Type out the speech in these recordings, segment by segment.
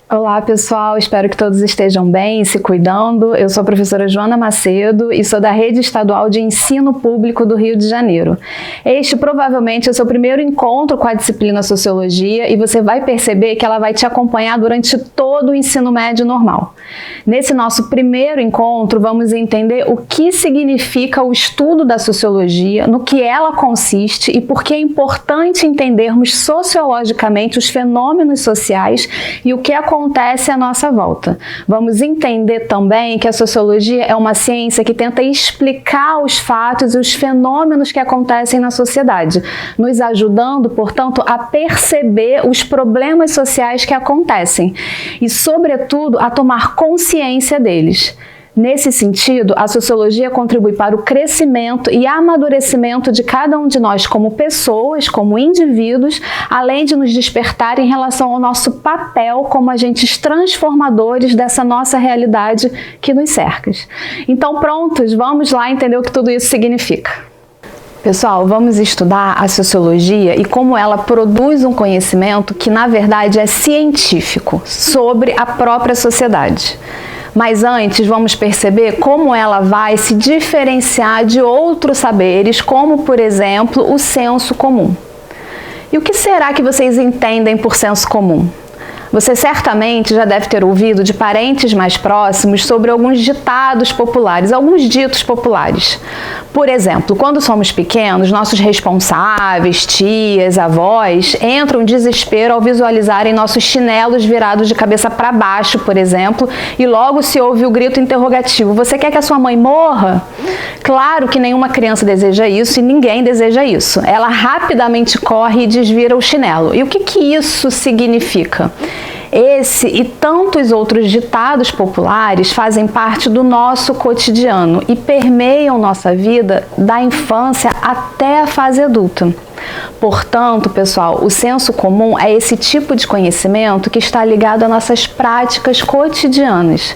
Olá pessoal, espero que todos estejam bem e se cuidando. Eu sou a professora Joana Macedo e sou da Rede Estadual de Ensino Público do Rio de Janeiro. Este provavelmente é o seu primeiro encontro com a disciplina Sociologia e você vai perceber que ela vai te acompanhar durante todo o ensino médio normal. Nesse nosso primeiro encontro, vamos entender o que significa o estudo da Sociologia, no que ela consiste e por que é importante entendermos sociologicamente os fenômenos sociais e o que acontece à nossa volta. Vamos entender também que a sociologia é uma ciência que tenta explicar os fatos e os fenômenos que acontecem na sociedade, nos ajudando, portanto, a perceber os problemas sociais que acontecem e, sobretudo, a tomar consciência deles. Nesse sentido, a sociologia contribui para o crescimento e amadurecimento de cada um de nós como pessoas, como indivíduos, além de nos despertar em relação ao nosso papel como agentes transformadores dessa nossa realidade que nos cerca. Então, prontos, vamos lá entender o que tudo isso significa. Pessoal, vamos estudar a sociologia e como ela produz um conhecimento que, na verdade, é científico sobre a própria sociedade. Mas antes, vamos perceber como ela vai se diferenciar de outros saberes, como, por exemplo, o senso comum. E o que será que vocês entendem por senso comum? Você certamente já deve ter ouvido de parentes mais próximos sobre alguns ditados populares, alguns ditos populares. Por exemplo, quando somos pequenos, nossos responsáveis, tias, avós, entram em desespero ao visualizarem nossos chinelos virados de cabeça para baixo, por exemplo, e logo se ouve o grito interrogativo: "Você quer que a sua mãe morra?" Claro que nenhuma criança deseja isso e ninguém deseja isso. Ela rapidamente corre e desvira o chinelo. E o que isso significa? Esse e tantos outros ditados populares fazem parte do nosso cotidiano e permeiam nossa vida da infância até a fase adulta. Portanto, pessoal, o senso comum é esse tipo de conhecimento que está ligado a nossas práticas cotidianas.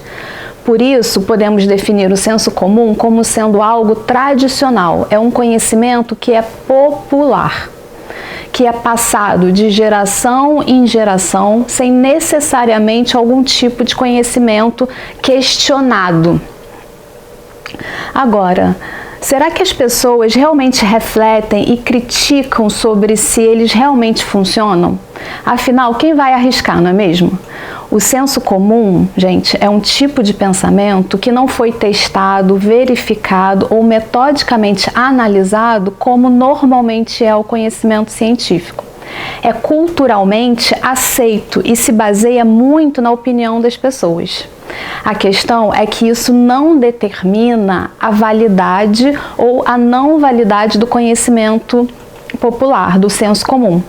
Por isso, podemos definir o senso comum como sendo algo tradicional. É um conhecimento que é popular, que é passado de geração em geração sem necessariamente algum tipo de conhecimento questionado. Agora, será que as pessoas realmente refletem e criticam sobre se eles realmente funcionam? Afinal, quem vai arriscar, não é mesmo? O senso comum, gente, é um tipo de pensamento que não foi testado, verificado ou metodicamente analisado como normalmente é o conhecimento científico. É culturalmente aceito e se baseia muito na opinião das pessoas. A questão é que isso não determina a validade ou a não validade do conhecimento popular, do senso comum.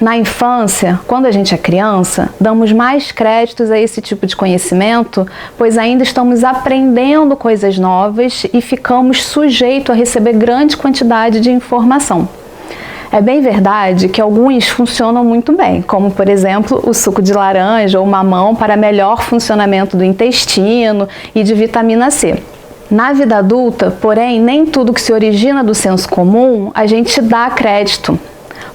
Na infância, quando a gente é criança, damos mais créditos a esse tipo de conhecimento, pois ainda estamos aprendendo coisas novas e ficamos sujeitos a receber grande quantidade de informação. É bem verdade que alguns funcionam muito bem, como, por exemplo, o suco de laranja ou mamão para melhor funcionamento do intestino e de vitamina C. Na vida adulta, porém, nem tudo que se origina do senso comum a gente dá crédito,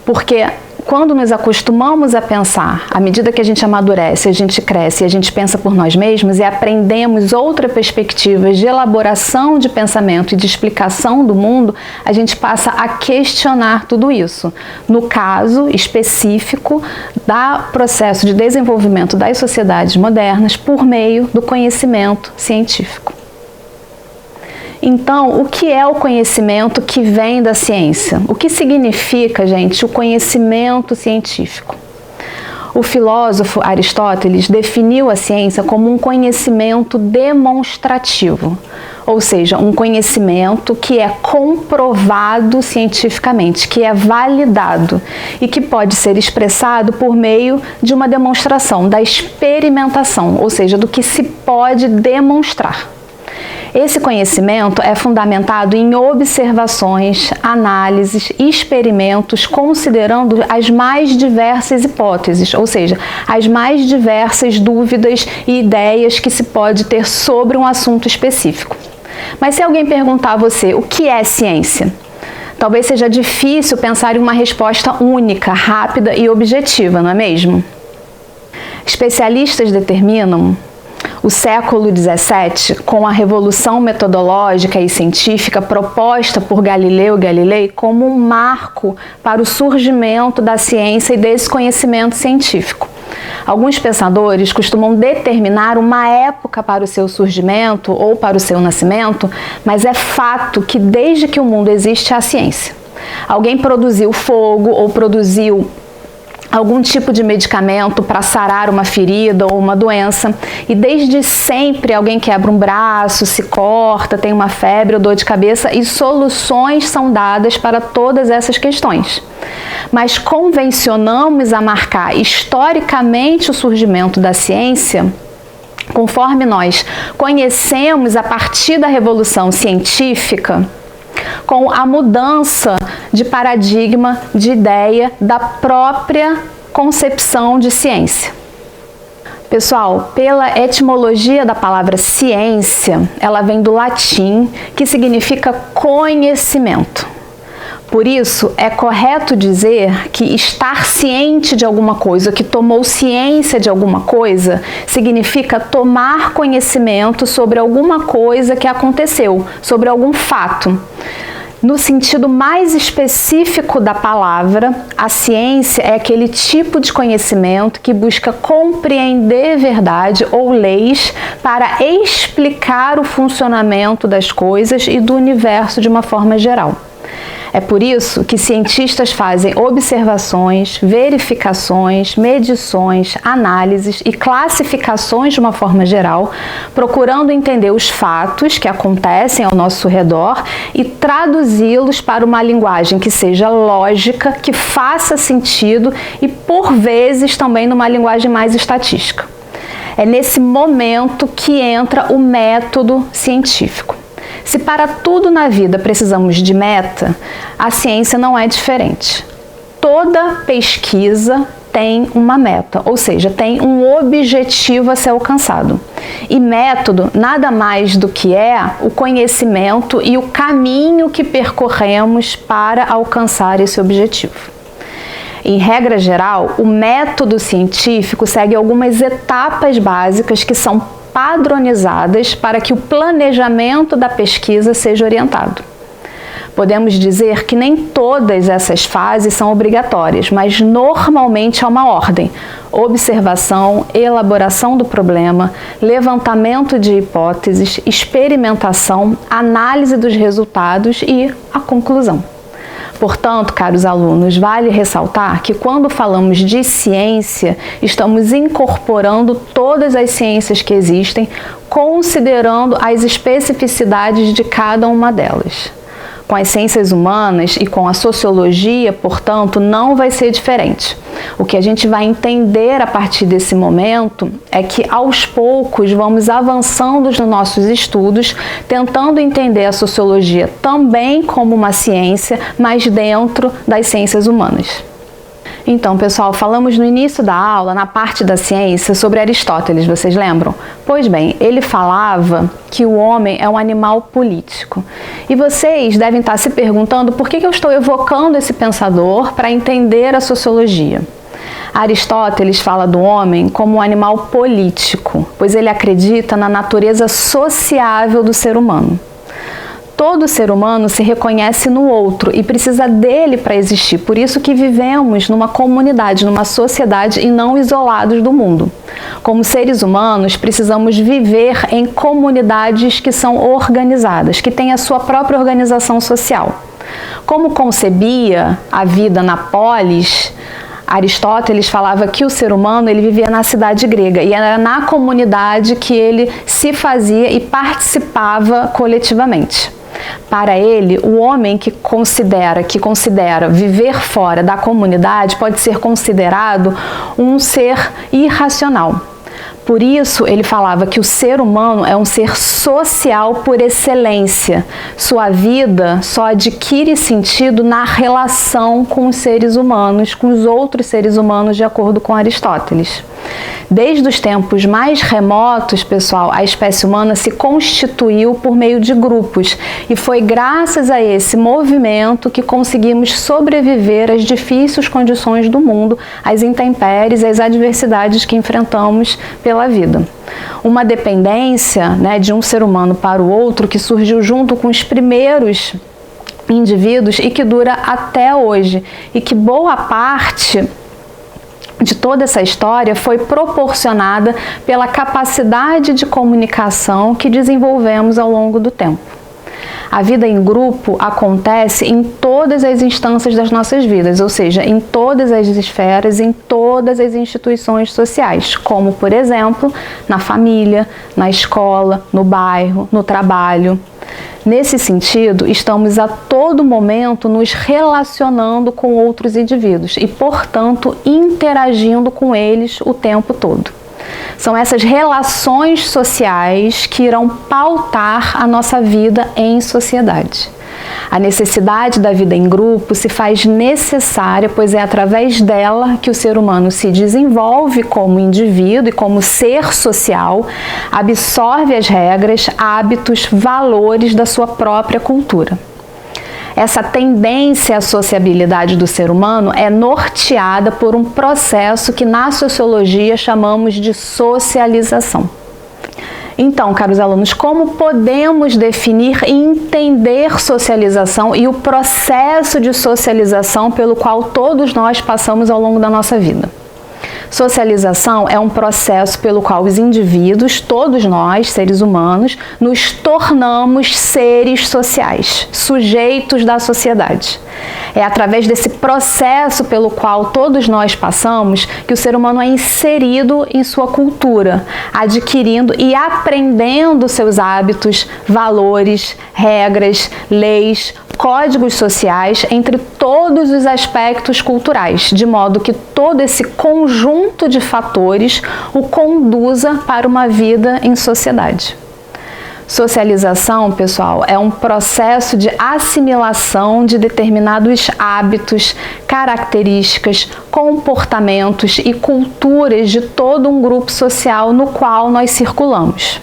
porque quando nos acostumamos a pensar, à medida que a gente amadurece, a gente cresce e a gente pensa por nós mesmos e aprendemos outras perspectivas de elaboração de pensamento e de explicação do mundo, a gente passa a questionar tudo isso. No caso específico do processo de desenvolvimento das sociedades modernas por meio do conhecimento científico. Então, o que é o conhecimento que vem da ciência? O que significa, gente, o conhecimento científico? O filósofo Aristóteles definiu a ciência como um conhecimento demonstrativo, ou seja, um conhecimento que é comprovado cientificamente, que é validado e que pode ser expressado por meio de uma demonstração, da experimentação, ou seja, do que se pode demonstrar. Esse conhecimento é fundamentado em observações, análises e experimentos, considerando as mais diversas hipóteses, ou seja, as mais diversas dúvidas e ideias que se pode ter sobre um assunto específico. Mas se alguém perguntar a você o que é ciência, talvez seja difícil pensar em uma resposta única, rápida e objetiva, não é mesmo? Especialistas determinam o século XVII com a revolução metodológica e científica proposta por Galileu Galilei como um marco para o surgimento da ciência e desse conhecimento científico. Alguns pensadores costumam determinar uma época para o seu surgimento ou para o seu nascimento, mas é fato que desde que o mundo existe há ciência. Alguém produziu fogo ou produziu algum tipo de medicamento para sarar uma ferida ou uma doença, e desde sempre alguém quebra um braço, se corta, tem uma febre ou dor de cabeça, e soluções são dadas para todas essas questões. Mas convencionamos a marcar historicamente o surgimento da ciência conforme nós conhecemos a partir da Revolução Científica, com a mudança de paradigma, de ideia da própria concepção de ciência. Pessoal, pela etimologia da palavra ciência, ela vem do latim, que significa conhecimento. Por isso, é correto dizer que estar ciente de alguma coisa, que tomou ciência de alguma coisa, significa tomar conhecimento sobre alguma coisa que aconteceu, sobre algum fato. No sentido mais específico da palavra, a ciência é aquele tipo de conhecimento que busca compreender verdade ou leis para explicar o funcionamento das coisas e do universo de uma forma geral. É por isso que cientistas fazem observações, verificações, medições, análises e classificações de uma forma geral, procurando entender os fatos que acontecem ao nosso redor e traduzi-los para uma linguagem que seja lógica, que faça sentido e, por vezes, também numa linguagem mais estatística. É nesse momento que entra o método científico. Se para tudo na vida precisamos de meta, a ciência não é diferente. Toda pesquisa tem uma meta, ou seja, tem um objetivo a ser alcançado. E método nada mais do que é o conhecimento e o caminho que percorremos para alcançar esse objetivo. Em regra geral, o método científico segue algumas etapas básicas que são padronizadas para que o planejamento da pesquisa seja orientado. Podemos dizer que nem todas essas fases são obrigatórias, mas normalmente há uma ordem: observação, elaboração do problema, levantamento de hipóteses, experimentação, análise dos resultados e a conclusão. Portanto, caros alunos, vale ressaltar que quando falamos de ciência, estamos incorporando todas as ciências que existem, considerando as especificidades de cada uma delas. Com as ciências humanas e com a sociologia, portanto, não vai ser diferente. O que a gente vai entender a partir desse momento é que, aos poucos, vamos avançando nos nossos estudos, tentando entender a sociologia também como uma ciência, mas dentro das ciências humanas. Então, pessoal, falamos no início da aula, na parte da ciência, sobre Aristóteles, vocês lembram? Pois bem, ele falava que o homem é um animal político. E vocês devem estar se perguntando por que eu estou evocando esse pensador para entender a sociologia. Aristóteles fala do homem como um animal político, pois ele acredita na natureza sociável do ser humano. Todo ser humano se reconhece no outro e precisa dele para existir. Por isso que vivemos numa comunidade, numa sociedade e não isolados do mundo. Como seres humanos, precisamos viver em comunidades que são organizadas, que têm a sua própria organização social. Como concebia a vida na polis, Aristóteles falava que o ser humano ele vivia na cidade grega e era na comunidade que ele se fazia e participava coletivamente. Para ele, o homem que considera viver fora da comunidade pode ser considerado um ser irracional. Por isso, ele falava que o ser humano é um ser social por excelência. Sua vida só adquire sentido na relação com os seres humanos, com os outros seres humanos, de acordo com Aristóteles. Desde os tempos mais remotos, pessoal, a espécie humana se constituiu por meio de grupos e foi graças a esse movimento que conseguimos sobreviver às difíceis condições do mundo, às intempéries, às adversidades que enfrentamos pela vida. Uma dependência, né, de um ser humano para o outro que surgiu junto com os primeiros indivíduos e que dura até hoje, e que boa parte de toda essa história foi proporcionada pela capacidade de comunicação que desenvolvemos ao longo do tempo. A vida em grupo acontece em todas as instâncias das nossas vidas, ou seja, em todas as esferas, em todas as instituições sociais, como, por exemplo, na família, na escola, no bairro, no trabalho. Nesse sentido, estamos a todo momento nos relacionando com outros indivíduos e, portanto, interagindo com eles o tempo todo. São essas relações sociais que irão pautar a nossa vida em sociedade. A necessidade da vida em grupo se faz necessária, pois é através dela que o ser humano se desenvolve como indivíduo e como ser social, absorve as regras, hábitos, valores da sua própria cultura. Essa tendência à sociabilidade do ser humano é norteada por um processo que na sociologia chamamos de socialização. Então, caros alunos, como podemos definir e entender socialização e o processo de socialização pelo qual todos nós passamos ao longo da nossa vida? Socialização é um processo pelo qual os indivíduos, todos nós, seres humanos, nos tornamos seres sociais, sujeitos da sociedade. É através desse processo pelo qual todos nós passamos que o ser humano é inserido em sua cultura, adquirindo e aprendendo seus hábitos, valores, regras, leis, códigos sociais entre todos os aspectos culturais, de modo que todo esse conjunto de fatores o conduza para uma vida em sociedade. Socialização, pessoal, é um processo de assimilação de determinados hábitos, características, comportamentos e culturas de todo um grupo social no qual nós circulamos.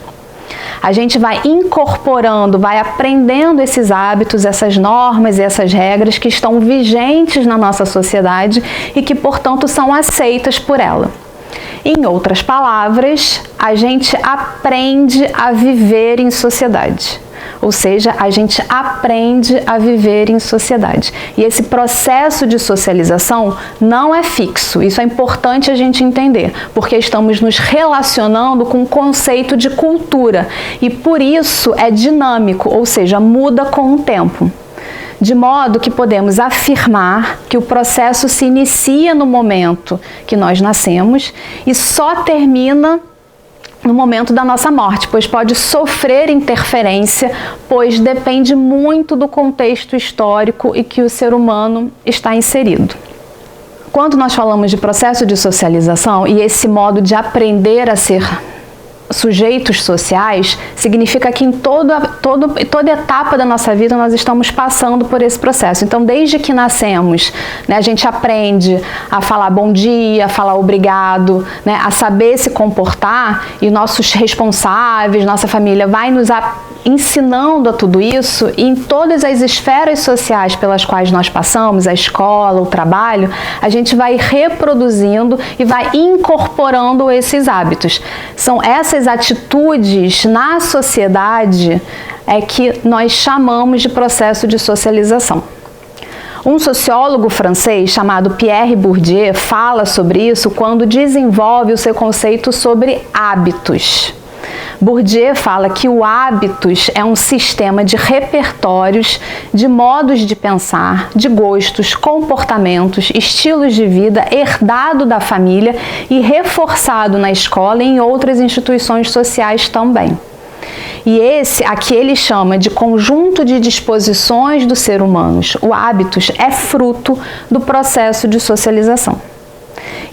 A gente vai incorporando, vai aprendendo esses hábitos, essas normas e essas regras que estão vigentes na nossa sociedade e que, portanto, são aceitas por ela. Em outras palavras, a gente aprende a viver em sociedade. Ou seja, a gente aprende a viver em sociedade. E esse processo de socialização não é fixo. Isso é importante a gente entender, porque estamos nos relacionando com o conceito de cultura. E por isso é dinâmico, ou seja, muda com o tempo. De modo que podemos afirmar que o processo se inicia no momento que nós nascemos e só termina no momento da nossa morte, pois pode sofrer interferência, pois depende muito do contexto histórico em que o ser humano está inserido. Quando nós falamos de processo de socialização e esse modo de aprender a ser sujeitos sociais, significa que em toda etapa da nossa vida nós estamos passando por esse processo. Então, desde que nascemos, né, a gente aprende a falar bom dia, a falar obrigado, né, a saber se comportar, e nossos responsáveis, nossa família vai nos ensinando a tudo isso, e em todas as esferas sociais pelas quais nós passamos, a escola, o trabalho, a gente vai reproduzindo e vai incorporando esses hábitos. São essas atitudes na sociedade que nós chamamos de processo de socialização. Um sociólogo francês chamado Pierre Bourdieu fala sobre isso quando desenvolve o seu conceito sobre hábitos. Bourdieu fala que o hábitos é um sistema de repertórios, de modos de pensar, de gostos, comportamentos, estilos de vida herdado da família e reforçado na escola e em outras instituições sociais também. E esse aqui ele chama de conjunto de disposições do ser humano. O hábitos é fruto do processo de socialização.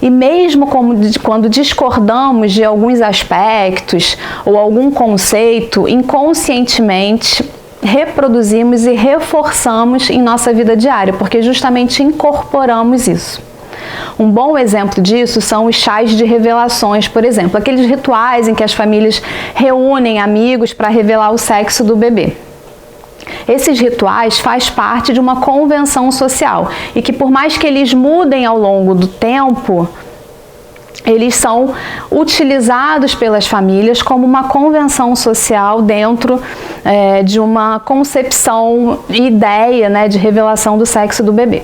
E mesmo quando discordamos de alguns aspectos ou algum conceito, inconscientemente reproduzimos e reforçamos em nossa vida diária, porque justamente incorporamos isso. Um bom exemplo disso são os chás de revelações, por exemplo, aqueles rituais em que as famílias reúnem amigos para revelar o sexo do bebê. Esses rituais fazem parte de uma convenção social e que, por mais que eles mudem ao longo do tempo, eles são utilizados pelas famílias como uma convenção social dentro de uma concepção e ideia, né, de revelação do sexo do bebê.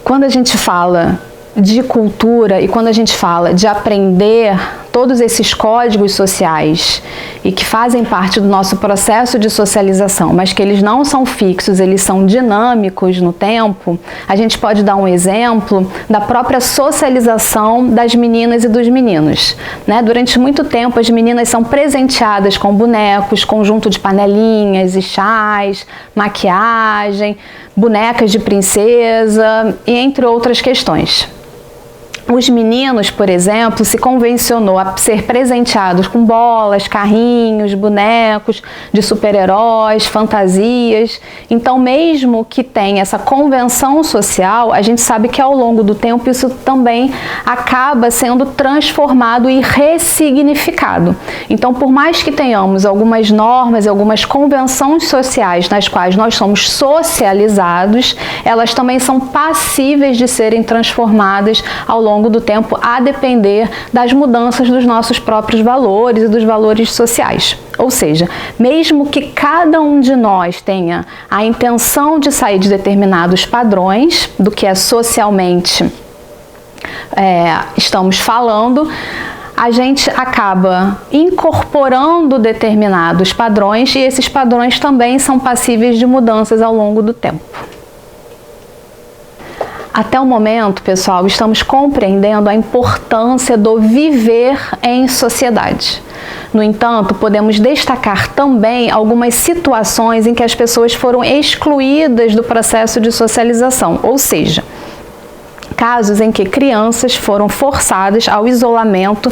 Quando a gente fala de cultura e quando a gente fala de aprender todos esses códigos sociais e que fazem parte do nosso processo de socialização, mas que eles não são fixos, eles são dinâmicos no tempo, a gente pode dar um exemplo da própria socialização das meninas e dos meninos, né? Durante muito tempo as meninas são presenteadas com bonecos, conjunto de panelinhas e chás, maquiagem, bonecas de princesa e entre outras questões. Os meninos, por exemplo, se convencionou a ser presenteados com bolas, carrinhos, bonecos de super-heróis, fantasias. Então, mesmo que tenha essa convenção social, a gente sabe que ao longo do tempo isso também acaba sendo transformado e ressignificado. Então, por mais que tenhamos algumas normas e algumas convenções sociais nas quais nós somos socializados, elas também são passíveis de serem transformadas ao longo do tempo, a depender das mudanças dos nossos próprios valores e dos valores sociais. Ou seja, mesmo que cada um de nós tenha a intenção de sair de determinados padrões do que é socialmente estamos falando, a gente acaba incorporando determinados padrões e esses padrões também são passíveis de mudanças ao longo do tempo. Até o momento, pessoal, estamos compreendendo a importância do viver em sociedade. No entanto, podemos destacar também algumas situações em que as pessoas foram excluídas do processo de socialização, ou seja, casos em que crianças foram forçadas ao isolamento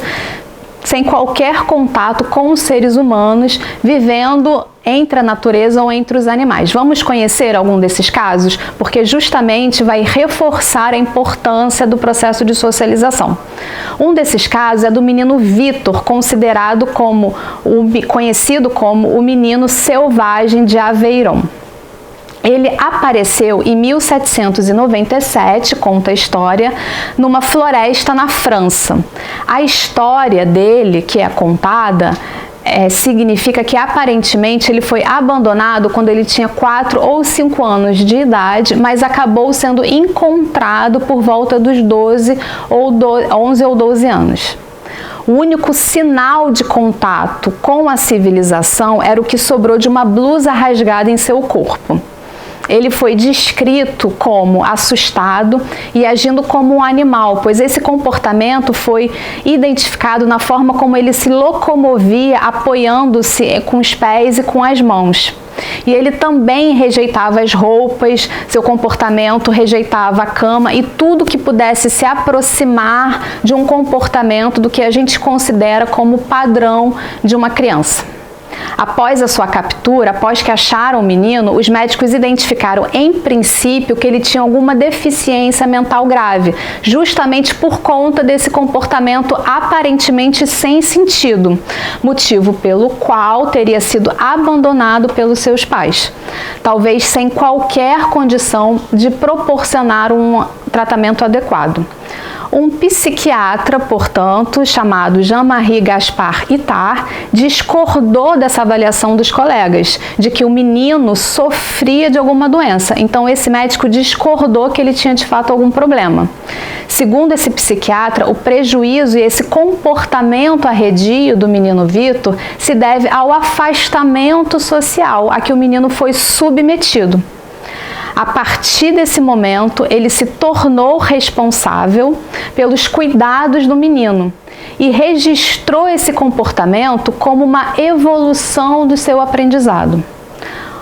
sem qualquer contato com os seres humanos, vivendo entre a natureza ou entre os animais. Vamos conhecer algum desses casos? Porque justamente vai reforçar a importância do processo de socialização. Um desses casos é do menino Vitor, conhecido como o menino selvagem de Aveyron. Ele apareceu em 1797, conta a história, numa floresta na França. A história dele, que é contada, significa que aparentemente ele foi abandonado quando ele tinha 4 ou 5 anos de idade, mas acabou sendo encontrado por volta dos 11 ou 12 anos. O único sinal de contato com a civilização era o que sobrou de uma blusa rasgada em seu corpo. Ele foi descrito como assustado e agindo como um animal, pois esse comportamento foi identificado na forma como ele se locomovia, apoiando-se com os pés e com as mãos. E ele também rejeitava as roupas, seu comportamento rejeitava a cama e tudo que pudesse se aproximar de um comportamento do que a gente considera como padrão de uma criança. Após a sua captura, após que acharam o menino, os médicos identificaram em princípio que ele tinha alguma deficiência mental grave, justamente por conta desse comportamento aparentemente sem sentido, motivo pelo qual teria sido abandonado pelos seus pais, talvez sem qualquer condição de proporcionar um tratamento adequado. Um psiquiatra, portanto, chamado Jean-Marie Gaspard Itard, discordou dessa avaliação dos colegas, de que o menino sofria de alguma doença. Então, esse médico discordou que ele tinha de fato algum problema. Segundo esse psiquiatra, o prejuízo e esse comportamento arredio do menino Vitor se deve ao afastamento social a que o menino foi submetido. A partir desse momento, ele se tornou responsável pelos cuidados do menino e registrou esse comportamento como uma evolução do seu aprendizado.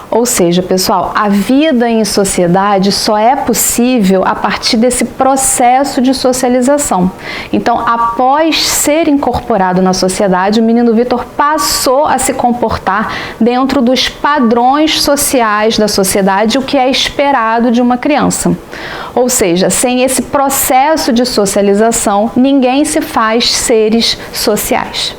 Ou seja, pessoal, a vida em sociedade só é possível a partir desse processo de socialização. Então, após ser incorporado na sociedade, o menino Vitor passou a se comportar dentro dos padrões sociais da sociedade, o que é esperado de uma criança. Ou seja, sem esse processo de socialização, ninguém se faz seres sociais.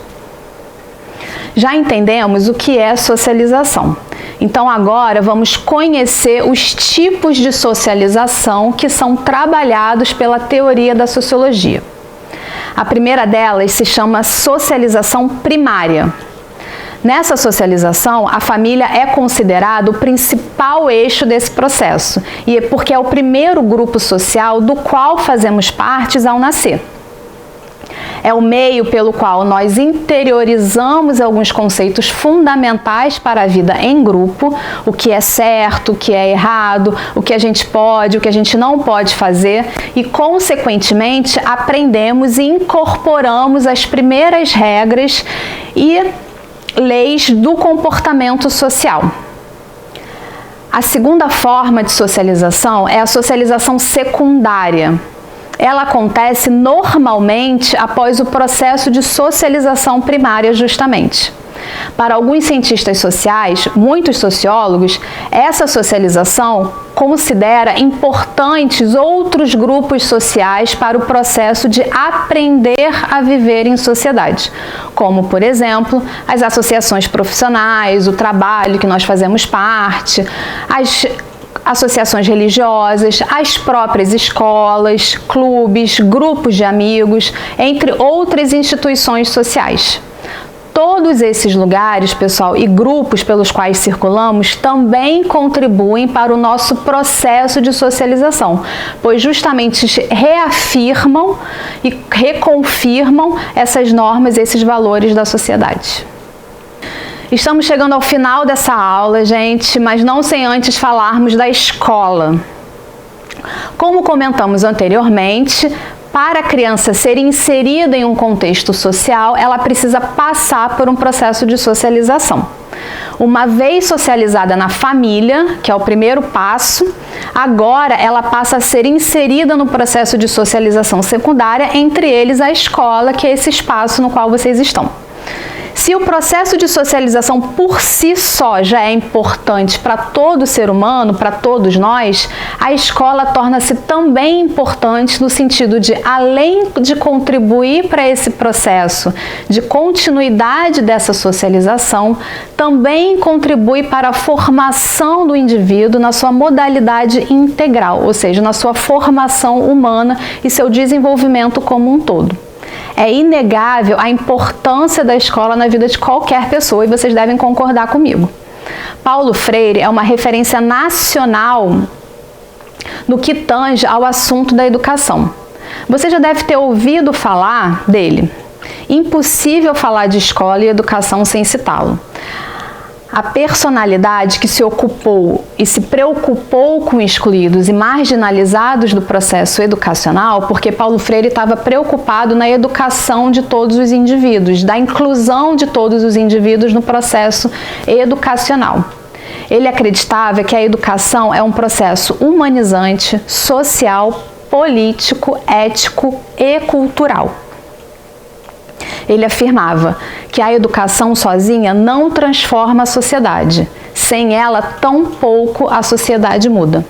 Já entendemos o que é socialização. Então agora vamos conhecer os tipos de socialização que são trabalhados pela teoria da sociologia. A primeira delas se chama socialização primária. Nessa socialização, a família é considerada o principal eixo desse processo, e é porque é o primeiro grupo social do qual fazemos parte ao nascer. É o meio pelo qual nós interiorizamos alguns conceitos fundamentais para a vida em grupo, o que é certo, o que é errado, o que a gente pode, o que a gente não pode fazer e, consequentemente, aprendemos e incorporamos as primeiras regras e leis do comportamento social. A segunda forma de socialização é a socialização secundária. Ela acontece normalmente após o processo de socialização primária, justamente. Para alguns cientistas sociais, muitos sociólogos, essa socialização considera importantes outros grupos sociais para o processo de aprender a viver em sociedade, como, por exemplo, as associações profissionais, o trabalho que nós fazemos parte, as associações religiosas, as próprias escolas, clubes, grupos de amigos, entre outras instituições sociais. Todos esses lugares, pessoal, e grupos pelos quais circulamos também contribuem para o nosso processo de socialização, pois justamente reafirmam e reconfirmam essas normas, esses valores da sociedade. Estamos chegando ao final dessa aula, gente, mas não sem antes falarmos da escola. Como comentamos anteriormente, para a criança ser inserida em um contexto social, ela precisa passar por um processo de socialização. Uma vez socializada na família, que é o primeiro passo, agora ela passa a ser inserida no processo de socialização secundária, entre eles a escola, que é esse espaço no qual vocês estão. Se o processo de socialização por si só já é importante para todo ser humano, para todos nós, a escola torna-se também importante no sentido de, além de contribuir para esse processo de continuidade dessa socialização, também contribui para a formação do indivíduo na sua modalidade integral, ou seja, na sua formação humana e seu desenvolvimento como um todo. É inegável a importância da escola na vida de qualquer pessoa e vocês devem concordar comigo. Paulo Freire é uma referência nacional no que tange ao assunto da educação. Você já deve ter ouvido falar dele. Impossível falar de escola e educação sem citá-lo. A personalidade que se ocupou e se preocupou com excluídos e marginalizados do processo educacional, porque Paulo Freire estava preocupado na educação de todos os indivíduos, da inclusão de todos os indivíduos no processo educacional. Ele acreditava que a educação é um processo humanizante, social, político, ético e cultural. Ele afirmava que a educação sozinha não transforma a sociedade. Sem ela, tampouco a sociedade muda.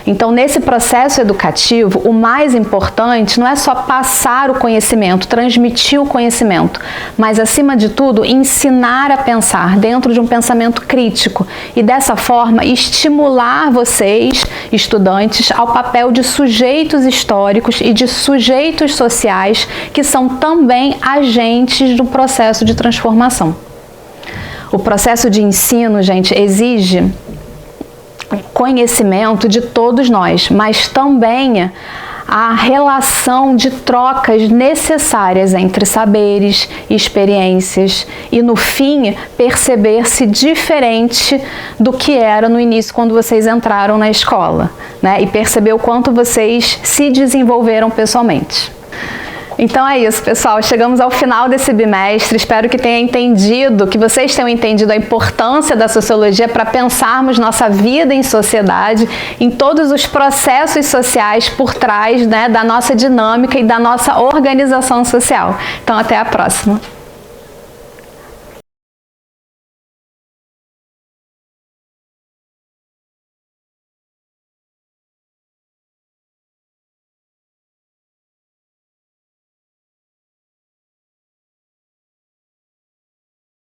Então, nesse processo educativo, o mais importante não é só passar o conhecimento, transmitir o conhecimento, mas, acima de tudo, ensinar a pensar dentro de um pensamento crítico e, dessa forma, estimular vocês, estudantes, ao papel de sujeitos históricos e de sujeitos sociais que são também agentes do processo de transformação. O processo de ensino, gente, exige conhecimento de todos nós, mas também a relação de trocas necessárias entre saberes, experiências e, no fim, perceber-se diferente do que era no início quando vocês entraram na escola, né? E perceber o quanto vocês se desenvolveram pessoalmente. Então é isso, pessoal. Chegamos ao final desse bimestre. Espero que vocês tenham entendido a importância da sociologia para pensarmos nossa vida em sociedade, em todos os processos sociais por trás, né, da nossa dinâmica e da nossa organização social. Então, até a próxima.